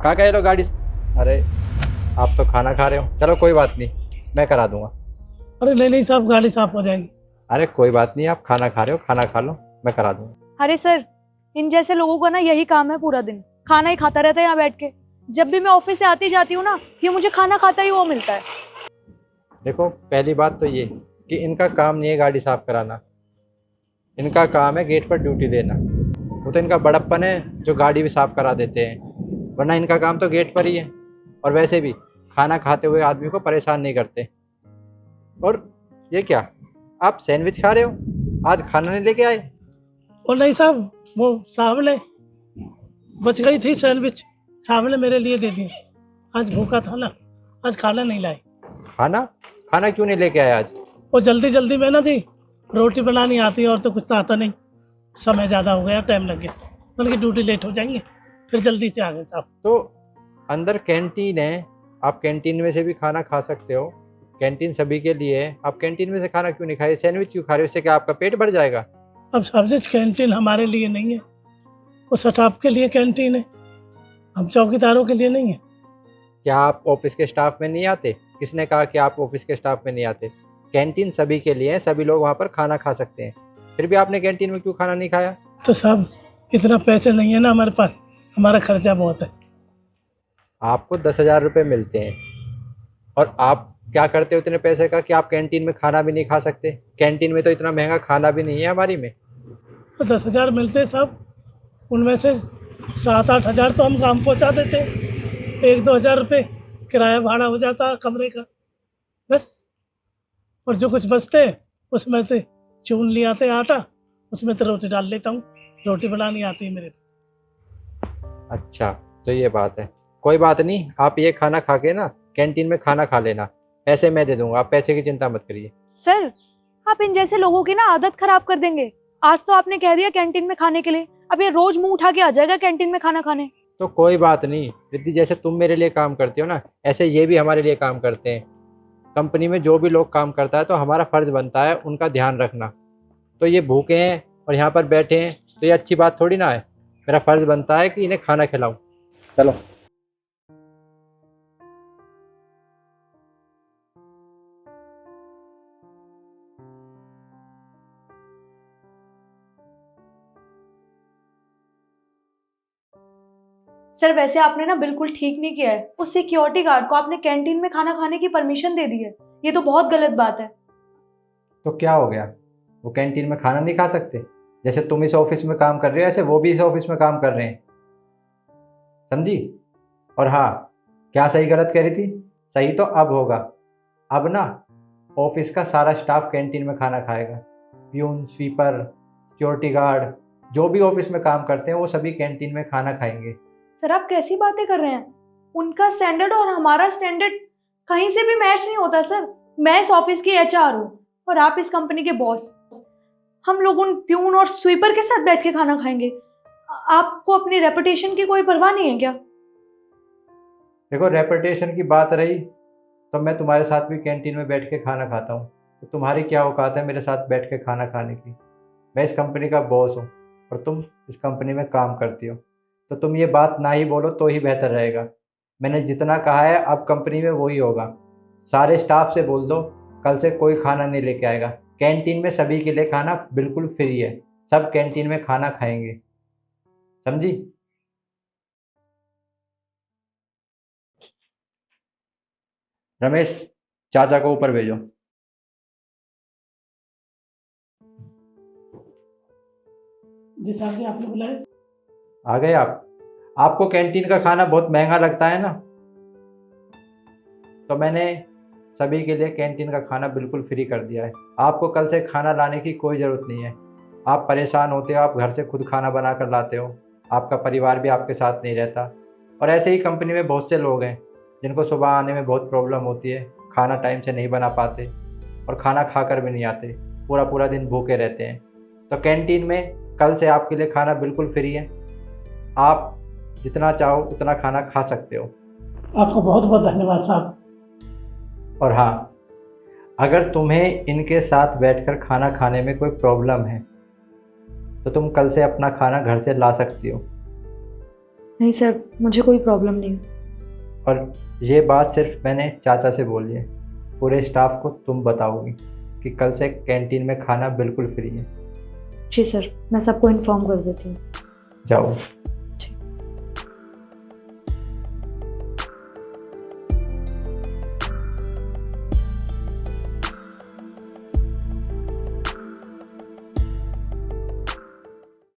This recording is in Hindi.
कहाँ गए लो गाड़ी अरे आप तो खाना खा रहे हो, चलो कोई बात नहीं, मैं करा दूंगा। अरे नहीं नहीं साहब, गाड़ी साफ हो जाएगी। अरे कोई बात नहीं, आप खाना खा रहे हो, खाना खा लो, मैं करा दूंगा। अरे सर, इन जैसे लोगों का ना यही काम है, पूरा दिन खाना ही खाता रहता है यहाँ बैठ के। जब भी मैं ऑफिस से आती जाती हूँ ना, ये मुझे खाना खाता ही वो मिलता है। देखो पहली बात तो ये कि इनका काम नहीं है गाड़ी साफ कराना, इनका काम है गेट पर ड्यूटी देना। वो तो इनका बड़प्पन है जो गाड़ी भी साफ करा देते हैं, वरना इनका काम तो गेट पर ही है। और वैसे भी खाना खाते हुए आदमी को परेशान नहीं करते। और ये क्या, आप सैंडविच खा रहे हो, आज खाना नहीं लेके आए? और नहीं साहब, वो साहब ने बच गई थी सैंडविच, साहब ने मेरे लिए दे दी। आज भूखा था ना, आज खाना नहीं लाए। खाना खाना क्यों नहीं लेके आए आज? वो जल्दी जल्दी में ना जी, रोटी बनानी आती है और तो कुछ आता नहीं, समय ज़्यादा हो गया, टाइम लग गया, उनकी ड्यूटी लेट हो जाएंगे, फिर जल्दी से आ गए साहब। तो अंदर कैंटीन है, आप कैंटीन में से भी खाना खा सकते हो, कैंटीन सभी के लिए है। आप कैंटीन में से खाना क्यों नहीं खाए, सैंडविच क्यों खा रहे हो? इससे क्या आपका पेट भर जाएगा? अब साहब जी, कैंटीन हमारे लिए नहीं है, वो स्टाफ के लिए कैंटीन है, हम चौकीदारों के लिए नहीं है। क्या आप ऑफिस के स्टाफ में नहीं आते? किसने कहा कि आप ऑफिस के स्टाफ में नहीं आते? कैंटीन सभी के लिए है, सभी लोग वहाँ पर खाना खा सकते हैं। फिर भी आपने कैंटीन में क्यों खाना नहीं खाया? तो साहब इतना पैसे नहीं है ना हमारे पास, हमारा खर्चा बहुत है। आपको 10,000 रुपये मिलते हैं और आप क्या करते हो इतने पैसे का कि आप कैंटीन में खाना भी नहीं खा सकते? कैंटीन में तो इतना महंगा खाना भी नहीं है हमारी में। तो 10,000 मिलते साहब, उनमें से 7-8 हज़ार तो हम काम पहुंचा देते, 1-2 हज़ार रुपये किराया भाड़ा हो जाता कमरे का बस। और जो कुछ बचते उसमें से चून ले आते आटा, उसमें तो रोटी डाल लेता हूँ, रोटी बनानी आती है मेरे को। अच्छा तो ये बात है, कोई बात नहीं, आप ये खाना खा के ना कैंटीन में खाना खा लेना, पैसे मैं दे दूंगा, आप पैसे की चिंता मत करिए। सर, आप इन जैसे लोगों की ना आदत खराब कर देंगे। आज तो आपने कह दिया कैंटीन में खाने के लिए, अब ये रोज मुंह उठा के आ जाएगा कैंटीन में खाना खाने। तो कोई बात नहीं रिद्धि, जैसे तुम मेरे लिए काम करती हो ना, ऐसे ये भी हमारे लिए काम करते हैं। कंपनी में जो भी लोग काम करता है तो हमारा फर्ज बनता है उनका ध्यान रखना। तो ये भूखे हैं और यहाँ पर बैठे हैं तो ये अच्छी बात थोड़ी ना है। मेरा फर्ज बनता है कि इन्हें खाना खिलाऊं। चलो। सर, वैसे आपने ना बिल्कुल ठीक नहीं किया है, उस सिक्योरिटी गार्ड को आपने कैंटीन में खाना खाने की परमिशन दे दी है। ये तो बहुत गलत बात है। तो क्या हो गया, वो कैंटीन में खाना नहीं खा सकते? जैसे तुम इस ऑफिस में काम कर रहे हो ऐसे वो भी इस ऑफिस में काम कर रहे हैं, समझी? और हाँ, क्या सही गलत कह रही थी? सही तो अब होगा, अब ना ऑफिस का सारा स्टाफ कैंटीन में खाना खाएगा। प्यून, स्वीपर, सिक्योरिटी गार्ड, जो भी ऑफिस में काम करते हैं वो सभी कैंटीन में खाना खाएंगे। सर, आप कैसी बातें कर रहे हैं? उनका स्टैंडर्ड और हमारा स्टैंडर्ड कहीं से भी मैच नहीं होता सर। मैं इस ऑफिस की एचआर हूँ और आप इस कंपनी के बॉस। हम लोग उन प्यून और स्वीपर के साथ बैठ के खाना खाएंगे? आपको अपनी रेपुटेशन की कोई परवाह नहीं है क्या? देखो, रेपुटेशन की बात रही तो मैं तुम्हारे साथ भी कैंटीन में बैठ के खाना खाता हूँ, तो तुम्हारी क्या औकात है मेरे साथ बैठ के खाना खाने की? मैं इस कंपनी का बॉस हूँ और तुम इस कंपनी में काम करती हो, तो तुम ये बात ना ही बोलो तो ही बेहतर रहेगा। मैंने जितना कहा है अब कंपनी में वही होगा। सारे स्टाफ से बोल दो कल से कोई खाना नहीं लेके आएगा। कैंटीन में सभी के लिए खाना बिल्कुल फ्री है, सब कैंटीन में खाना खाएंगे, समझी? रमेश, चाचा को ऊपर भेजो। जी साहब जी, आपने बुलाया? आ गए आप? आपको कैंटीन का खाना बहुत महंगा लगता है ना, तो मैंने सभी के लिए कैंटीन का खाना बिल्कुल फ्री कर दिया है। आपको कल से खाना लाने की कोई ज़रूरत नहीं है। आप परेशान होते हो, आप घर से खुद खाना बना कर लाते हो, आपका परिवार भी आपके साथ नहीं रहता। और ऐसे ही कंपनी में बहुत से लोग हैं जिनको सुबह आने में बहुत प्रॉब्लम होती है, खाना टाइम से नहीं बना पाते और खाना खा कर भी नहीं आते, पूरा पूरा दिन भूखे रहते हैं। तो कैंटीन में कल से आपके लिए खाना बिल्कुल फ्री है, आप जितना चाहो उतना खाना खा सकते हो। आपका बहुत बहुत धन्यवाद साहब। और हाँ, अगर तुम्हें इनके साथ बैठकर खाना खाने में कोई प्रॉब्लम है तो तुम कल से अपना खाना घर से ला सकती हो। नहीं सर, मुझे कोई प्रॉब्लम नहीं है। और ये बात सिर्फ मैंने चाचा से बोली है, पूरे स्टाफ को तुम बताओगी कि कल से कैंटीन में खाना बिल्कुल फ्री है। जी सर, मैं सबको इन्फॉर्म कर देती हूँ। जाओ।